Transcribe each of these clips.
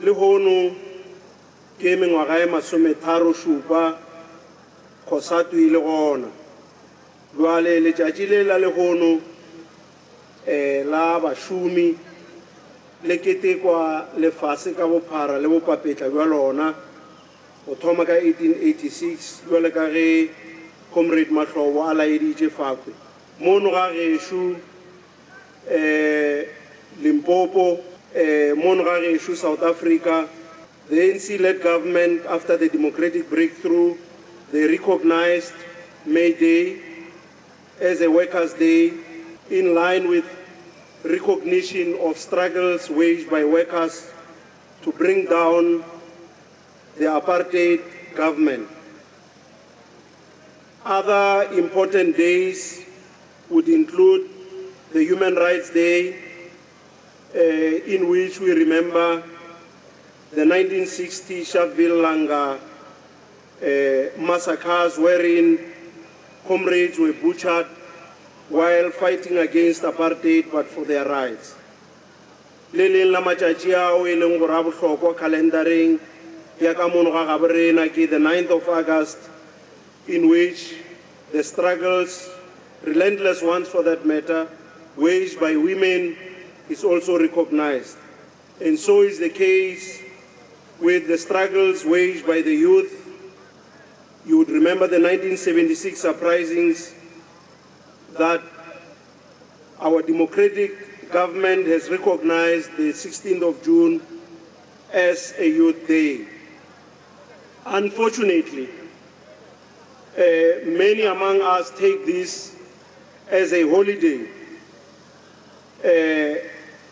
Le hono ke mengwaga e masometharo-šupa Cosatu ile gona jwale letšatši le la lehono la bašomi le ketekwa lefase ka bophara le bopapetla bja lona go thoma ka 1886 jwale ka ge comrade Mahlobo a laeditše Fakwe mono ga gešo Limpopo mono ga gešo South Africa. The ANC-led government, after the democratic breakthrough, they recognized May Day as a Workers' Day in line with recognition of struggles waged by workers to bring down the apartheid government. Other important days would include the Human Rights Day, in which we remember the 1960 Sharpeville Langa massacres, wherein comrades were butchered while fighting against apartheid but for their rights. Le leng la matšatši ao e leng gore a bohlokwa calendaring ya ka mono ga gaborena ke the 9th of August, in which the struggles, relentless ones for that matter, waged by women is also recognized. And so is the case with the struggles waged by the youth. You would remember the 1976 uprisings that our democratic government has recognized the 16th of June as a youth day. Unfortunately, many among us take this as a holiday.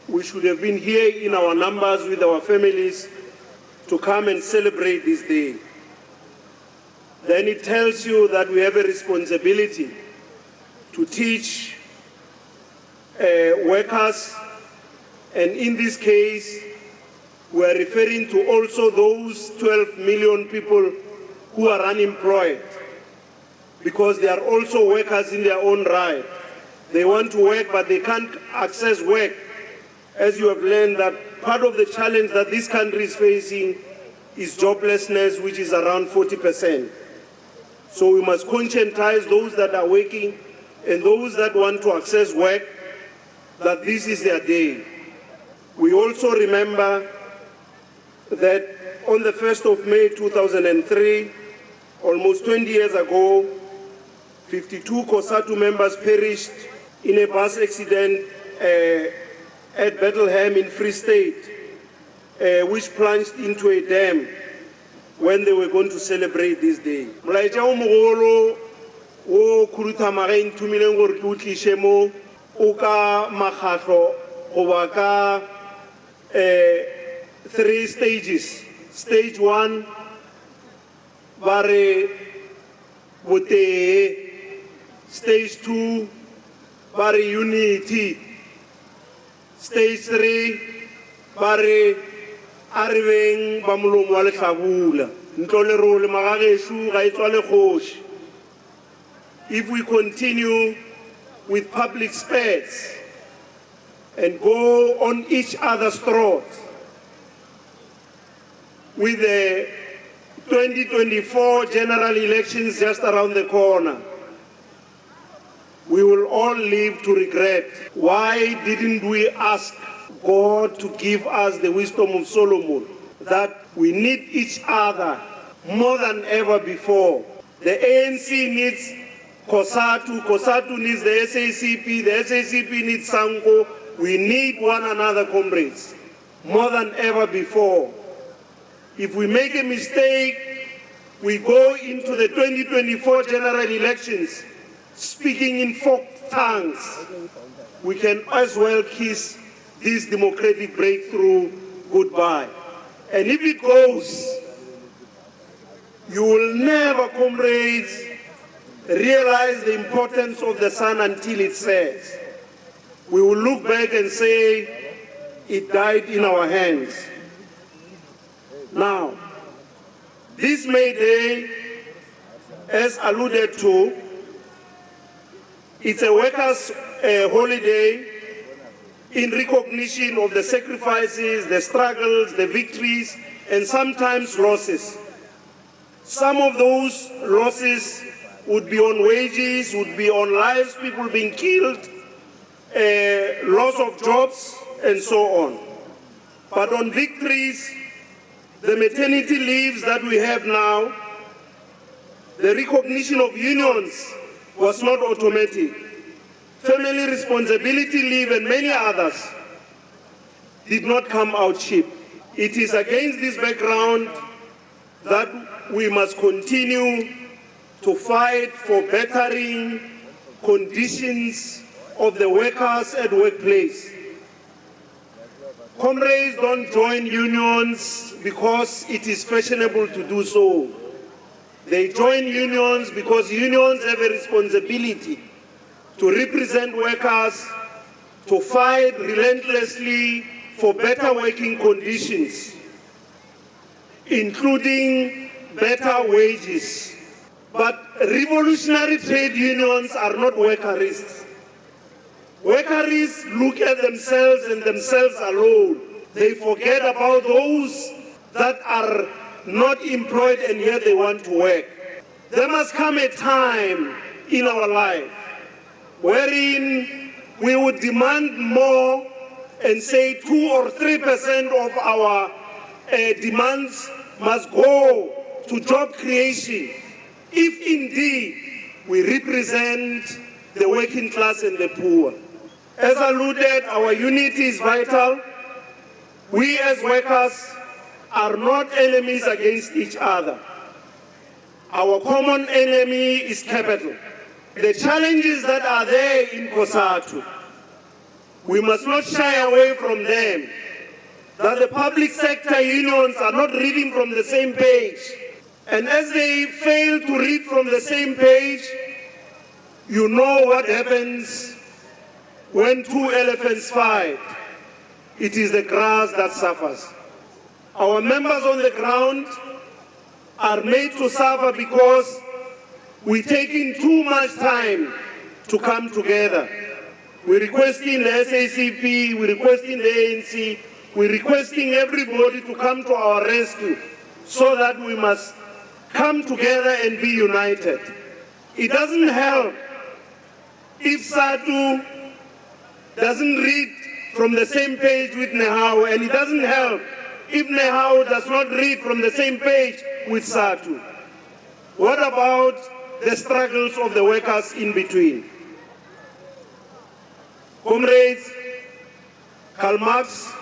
We should have been here in our numbers with our families to come and celebrate this day. Then it tells you that we have a responsibility to teach workers, and in this case, we are referring to also those 12 million people who are unemployed, because they are also workers in their own right. They want to work, but they can't access work. As you have learned, that part of the challenge that this country is facing is joblessness, which is around 40%. So we must conscientize those that are working and those that want to access work that this is their day. We also remember that on the 1st of May 2003, almost 20 years ago, 52 Cosatu members perished in a bus accident at Bethlehem in Free State, which plunged into a dam when they were going to celebrate this day. Molaetša o mogolo o khuduthamaga e nthomileng gore ke o tliše mo o ka makgatlo goba ka 3 stages. Stage 1 ba re botee, stage 2 ba re unity, stage 3 ba re a re beng ba molomo wa lehlabula ntlo le role magagešo ga e tswa lekgoši. If we continue with public spares and go on each other's throats, with the 2024 general elections just around the corner, we will all live to regret. Why didn't we ask God to give us the wisdom of Solomon, that we need each other more than ever before? The ANC needs Cosatu, Cosatu needs the SACP, the SACP needs Sanko. We need one another, comrades, more than ever before. If we make a mistake, we go into the 2024 general elections speaking in forked tongues. We can as well kiss this democratic breakthrough goodbye. And if it goes, you will never, comrades, realize the importance of the sun until it sets. We will look back and say, it died in our hands. Now, this May Day, as alluded to, it's a workers' holiday in recognition of the sacrifices, the struggles, the victories, and sometimes losses. Some of those losses would be on wages, would be on lives, people being killed, loss of jobs, and so on. But on victories, the maternity leaves that we have now, the recognition of unions was not automatic. Family responsibility leave and many others did not come out cheap. It is against this background that we must continue to fight for bettering conditions of the workers at workplace. Comrades, don't join unions because it is fashionable to do so. They join unions because unions have a responsibility to represent workers, to fight relentlessly for better working conditions, including better wages. But revolutionary trade unions are not workerists. Workerists look at themselves and themselves alone. They forget about those that are not employed and yet they want to work. There must come a time in our life wherein we would demand more and say 2 or 3% of our demands must go to job creation, if indeed we represent the working class and the poor. As alluded, our unity is vital. We as workers are not enemies against each other. Our common enemy is capital. The challenges that are there in Cosatu, we must not shy away from them. That the public sector unions are not reading from the same page. And as they fail to read from the same page, you know what happens when 2 elephants fight. It is the grass that suffers. Our members on the ground are made to suffer because we're taking too much time to come together. We're requesting the SACP, we're requesting the ANC, we're requesting everybody to come to our rescue so that we must come together and be united. It doesn't help if SADTU doesn't read from the same page with NEHAO, and it doesn't help if NEHAO does not read from the same page with SADTU. What about the struggles of the workers in between? Comrades, Karl Marx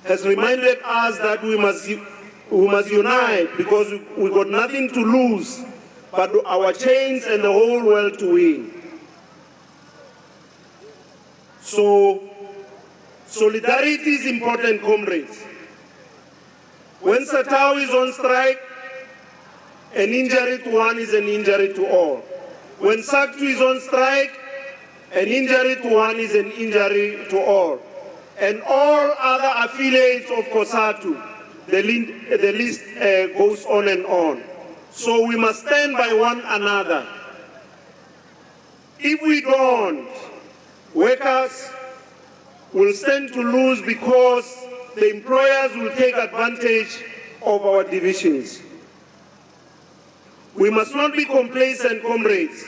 has reminded us that we must unite because we got nothing to lose but our chains and the whole world to win. So, solidarity is important, comrades. When SADTU is on strike, an injury to one is an injury to all. When SADTU is on strike, an injury to one is an injury to all. And all other affiliates of Cosatu, the list goes on and on. So we must stand by one another. If we don't, workers will stand to lose because the employers will take advantage of our divisions. We must not be complacent, comrades,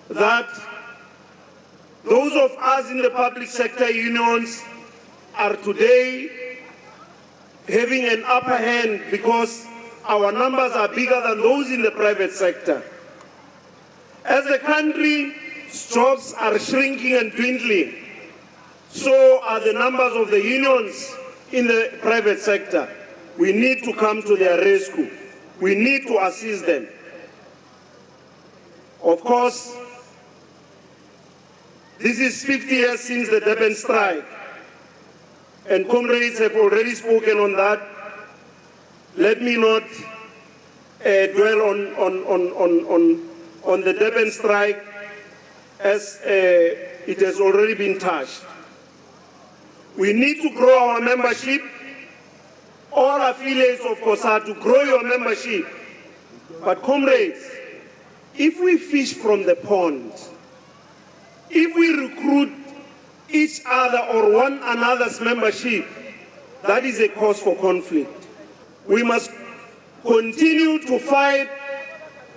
that those of us in the public sector unions are today having an upper hand because our numbers are bigger than those in the private sector. As the country's jobs are shrinking and dwindling, so are the numbers of the unions in the private sector. We need to come to their rescue. We need to assist them. Of course, This is 50 years since the Durban strike, and comrades have already spoken on that. Let me not dwell on the Durban strike, as it has already been touched. We need to grow our membership. All affiliates of Cosatu, grow your membership. But comrades, if we fish from the pond, if we recruit each other or one another's membership, that is a cause for conflict. We must continue to fight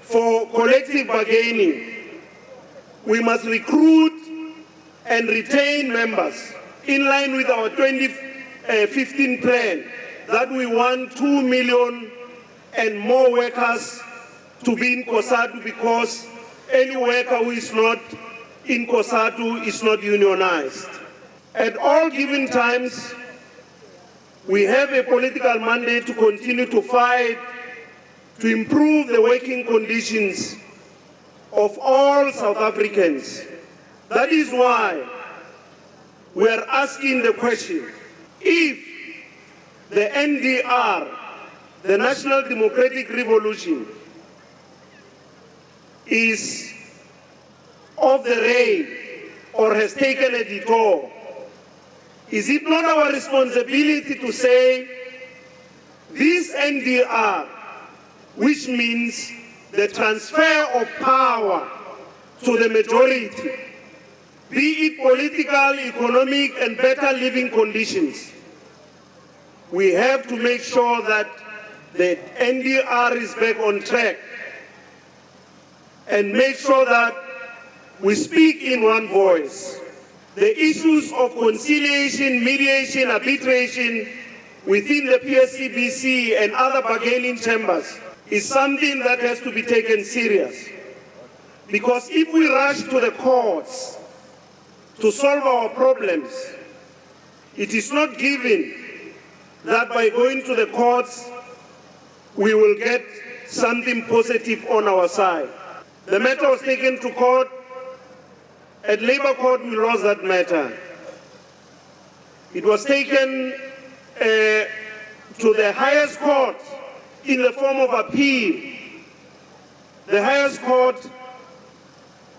for collective bargaining. We must recruit and retain members in line with our 2015 plan that we want 2 million and more workers to be in Cosatu, because any worker who is not in Cosatu is not unionized. At all given times, we have a political mandate to continue to fight to improve the working conditions of all South Africans. That is why we are asking the question, if the NDR, the National Democratic Revolution, is off the rail or has taken a detour, is it not our responsibility to say this NDR, which means the transfer of power to the majority, be it political, economic, and better living conditions, we have to make sure that the NDR is back on track and make sure that we speak in one voice. The issues of conciliation, mediation, arbitration within the PSCBC and other bargaining chambers is something that has to be taken serious. Because if we rush to the courts to solve our problems, it is not given that by going to the courts we will get something positive on our side. The matter was taken to court. At Labour Court, we lost that matter. It was taken to the highest court in the form of appeal. The highest court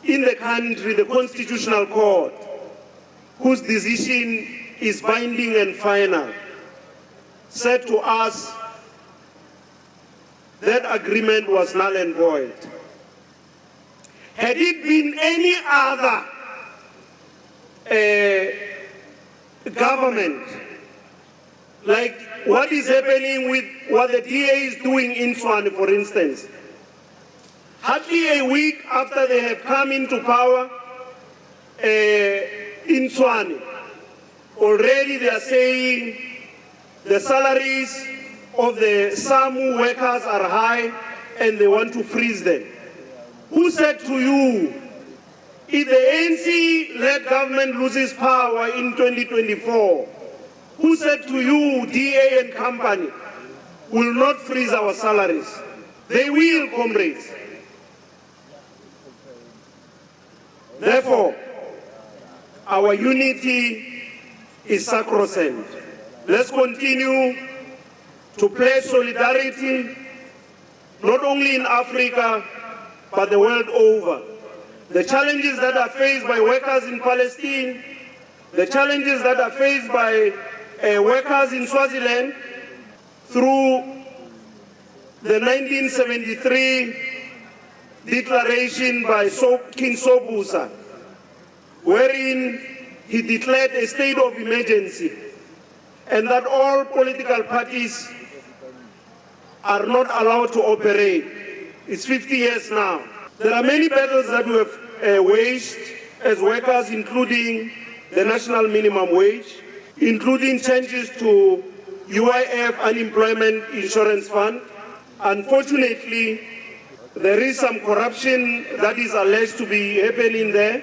in the country, the Constitutional Court, whose decision is binding and final, said to us that agreement was null and void. Had it been any other government, like what is happening with what the DA is doing in Tshwane, for instance, hardly a week after they have come into power in Tshwane, already they are saying the salaries of the SAMU workers are high and they want to freeze them. Who said to you, if the ANC-led government loses power in 2024, who said to you, DA and company, will not freeze our salaries? They will, comrades. Therefore, our unity is sacrosanct. Let's continue to play solidarity, not only in Africa, but the world over. The challenges that are faced by workers in Palestine, the challenges that are faced by workers in Swaziland through the 1973 declaration by King Sobhuza, wherein he declared a state of emergency, and that all political parties are not allowed to operate. It's 50 years now. There are many battles that we have waged as workers, including the national minimum wage, including changes to UIF unemployment insurance fund. Unfortunately, there is some corruption that is alleged to be happening there.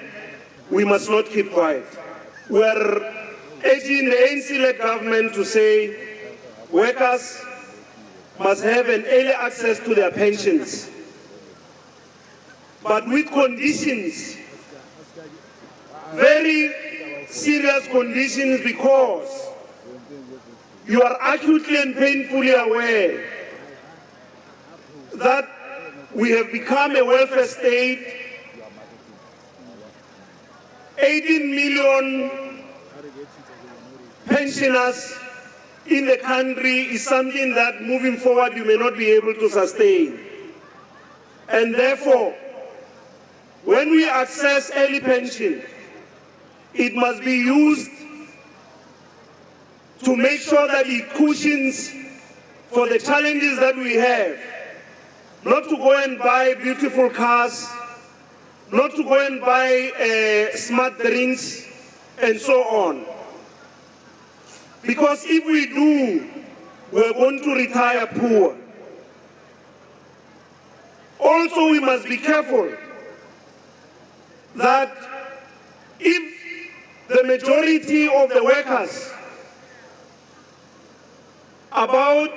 We must not keep quiet. We are urging the ANC-led government to say workers must have an early access to their pensions, but with conditions very serious conditions because you are acutely and painfully aware that we have become a welfare state. 18 million pensioners in the country is something that moving forward you may not be able to sustain. And therefore, when we access early pension, it must be used to make sure that it cushions for the challenges that we have. Not to go and buy beautiful cars, not to go and buy smart drinks, and so on. Because if we do, we're going to retire poor. Also, we must be careful that if the majority of the workers, about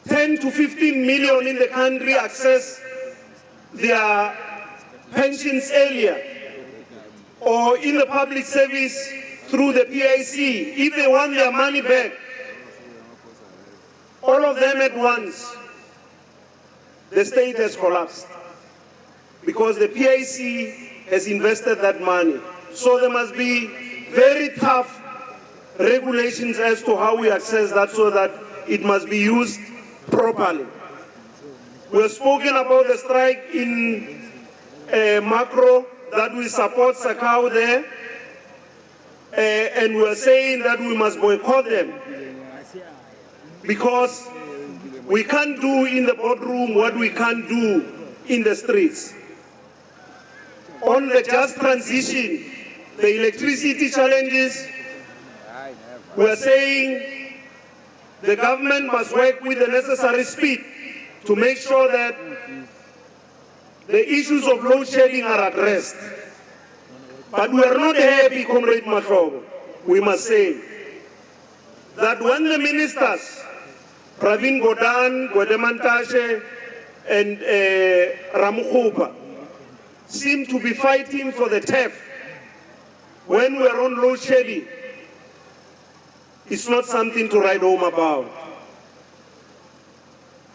10 to 15 million in the country, access their pensions earlier, or in the public service through the PIC, if they want their money back, all of them at once, the state has collapsed because the PIC has invested that money. So there must be very tough regulations as to how we access that so that it must be used properly. We have spoken about the strike in macro, that we support Sakao there, and we are saying that we must boycott them because we can't do in the boardroom what we can't do in the streets. On the just transition, the electricity challenges, we are saying the government must work with the necessary speed to make sure that the issues of load shedding are addressed. But we are not happy, Comrade Mahlobo, we must say, that when the ministers, Pravin Gordhan, Gwedemantashe, and Ramukhupa, seem to be fighting for the turf when we are on load shedding, it's not something to write home about.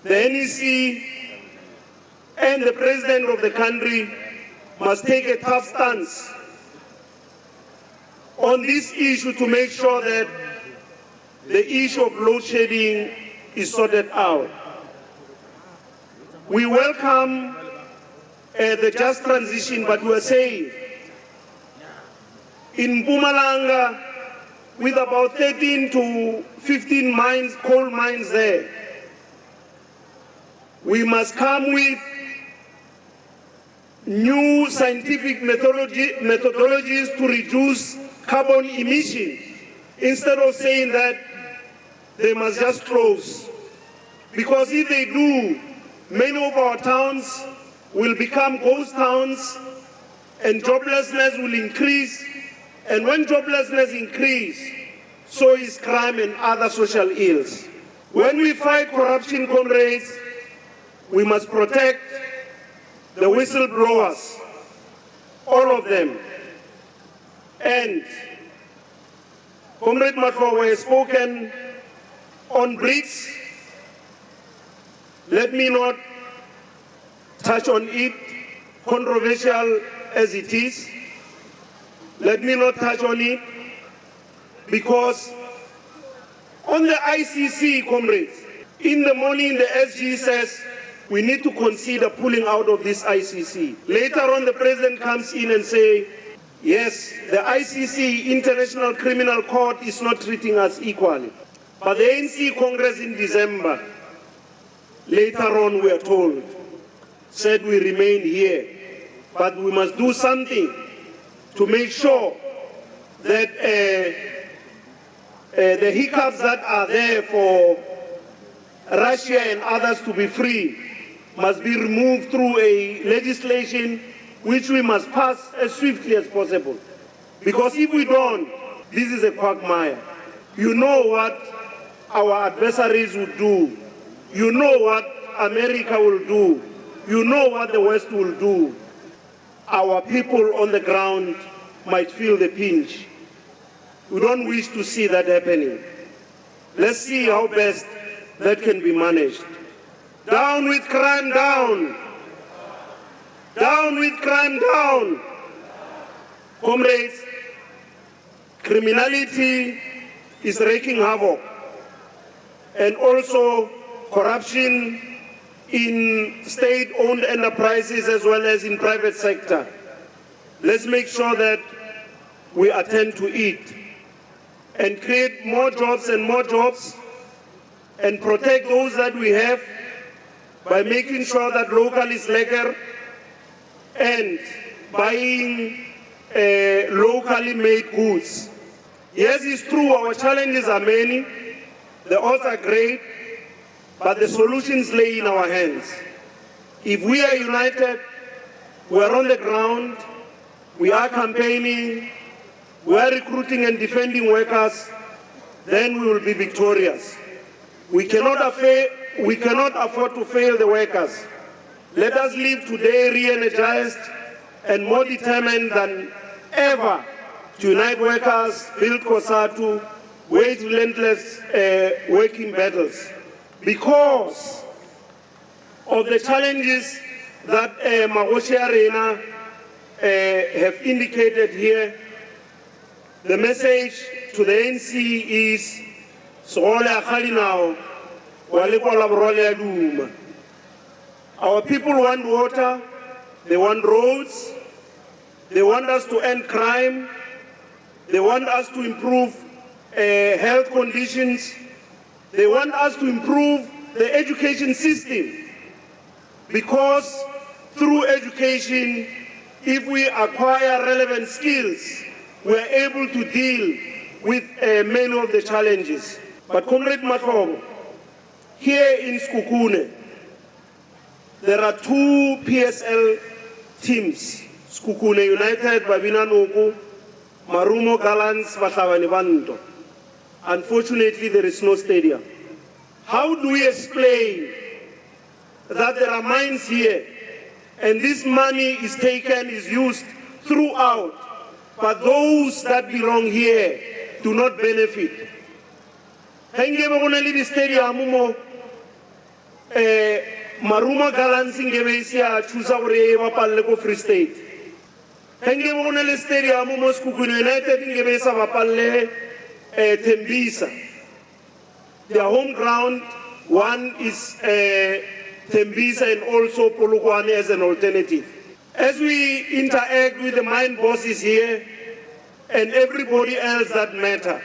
The NEC and the president of the country must take a tough stance on this issue to make sure that the issue of load shedding is sorted out. We welcome the just transition, but we are saying in Mpumalanga, with about 13 to 15 mines, coal mines there, we must come with new scientific methodologies to reduce carbon emission, instead of saying that they must just close. Because if they do, many of our towns will become ghost towns and joblessness will increase. And when joblessness increases, so is crime and other social ills. When we fight corruption, comrades, we must protect the whistleblowers, all of them. And Comrade Mahlobo has spoken on BRICS. Let me not touch on it, controversial as it is. Let me not touch on it, because on the ICC, comrades, in the morning the SG says we need to consider pulling out of this ICC. Later on the president comes in and say, yes, the ICC, International Criminal Court, is not treating us equally. But the ANC Congress in December, later on we are told, said we remain here. But we must do something to make sure that the hiccups that are there for Russia and others to be free must be removed through a legislation which we must pass as swiftly as possible. Because if we don't, this is a quagmire. You know what our adversaries will do. You know what America will do. You know what the West will do. Our people on the ground might feel the pinch. We don't wish to see that happening. Let's see how best that can be managed. Down with crime, down. Down with crime, down. Comrades, criminality is wreaking havoc, and also corruption in state-owned enterprises as well as in private sector. Let's make sure that we attend to it and create more jobs and protect those that we have by making sure that local is legal and buying locally made goods. Yes, it's true, our challenges are many, the odds are great, but the solutions lay in our hands. If we are united, we are on the ground, we are campaigning, we are recruiting and defending workers, then we will be victorious. We cannot afford to fail the workers. Let us leave today re-energized and more determined than ever to unite workers, build Cosatu, wage relentless working battles. Because of the challenges that Magope Arena have indicated here, the message to the NC is, our people want water, they want roads, they want us to end crime, they want us to improve health conditions, they want us to improve the education system, because through education, if we acquire relevant skills, we are able to deal with many of the challenges. But Comrade Mahlobo, here in Sekhukhune, there are two PSL teams, Sekhukhune United, Babina Noku, Marumo Gallants, Bahlabani Bantu. Unfortunately, there is no stadium. How do we explain that there are mines here and this money is taken, is used throughout, but those that belong here do not benefit? The stadium, Maruma Gallants in Gebesia, Chusaure, Mapaleko Free State. The stadium, Sekhukhune United in Gebesa, Mapale, Tembisa. Their home ground, one is Tembisa and also Polokwane as an alternative. As we interact with the mine bosses here and everybody else that matter,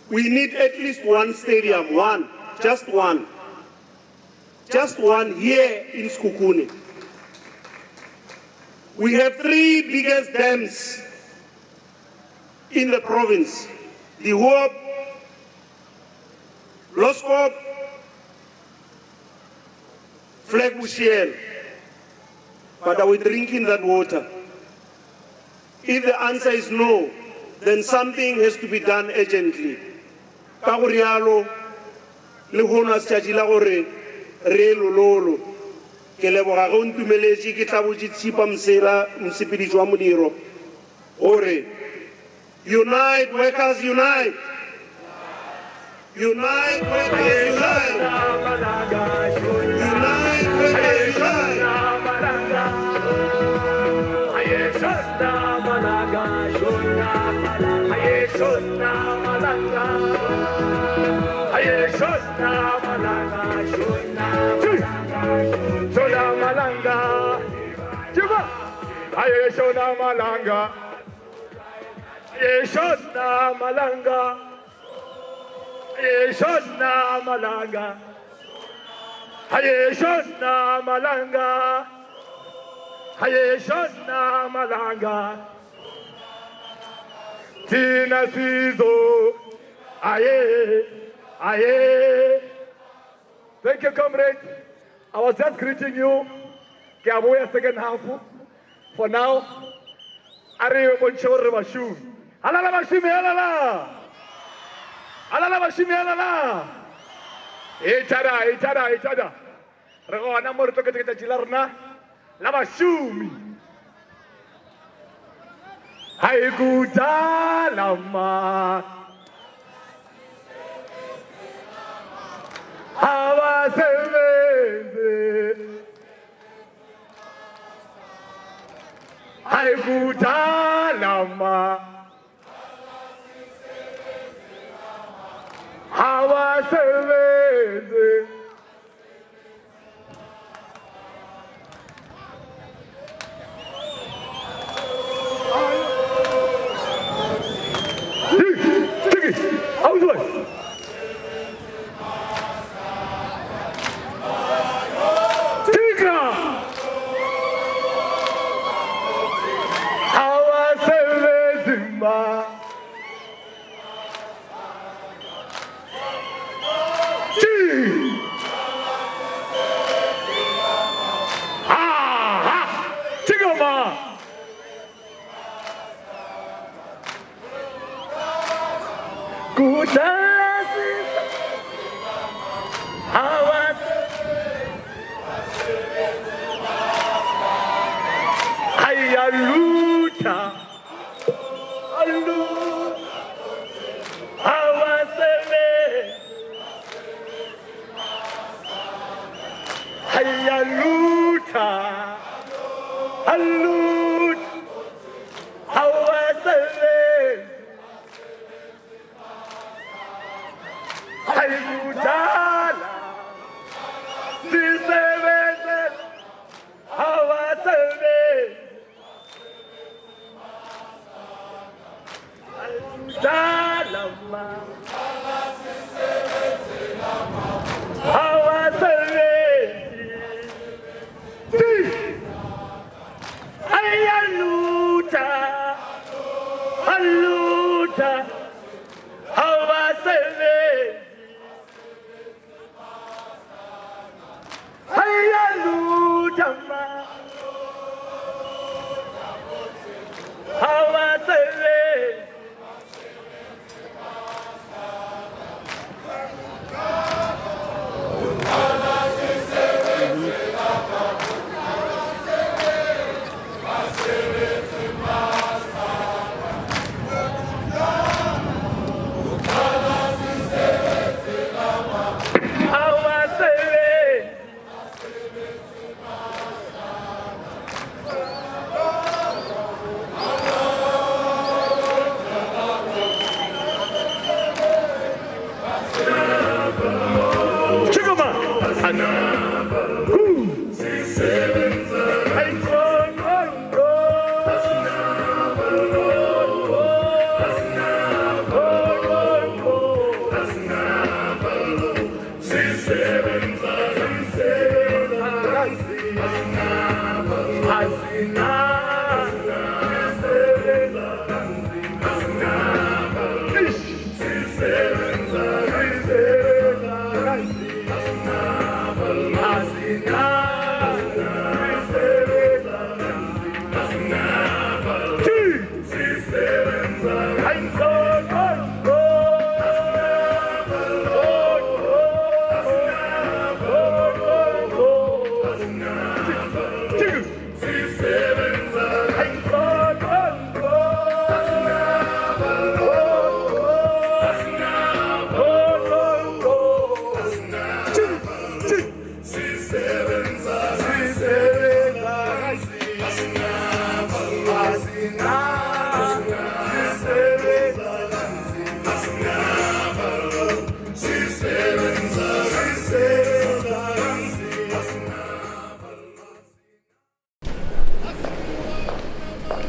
we need at least one stadium, one, just one here in Sekhukhune. We have three biggest dams in the province: the Hope, Loskop, Flegbushiel. But are we drinking that water? If the answer is no, then something has to be done urgently. Kagurialo, Lehona Chachila Ore, Relolo, Keleboragon to Meleji, Kitabuji Sipam Sela, Msipidijwa Muniro. Ore. Unite, workers, unite! Unite, workers, unite! Unite, workers, unite! Tina Sizo, aye, aye. Thank you, comrade. I was just greeting you. Kiabuya second half. For now, Ariyo Monchore Bashu. Alala Bashimi alala. Alala Bashimi alala. Itada. Rego anamor to kita chilarna. La Bashumi. Haikudala ma. Abasebenzi. Haikudala ma. Abasebenzi.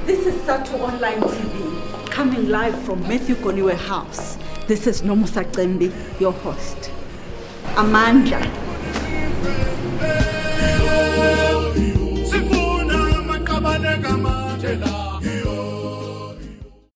This is SADTU Online TV, coming live from Matthew Koniwe House. This is Nomusa Cembi, your host. Amandla.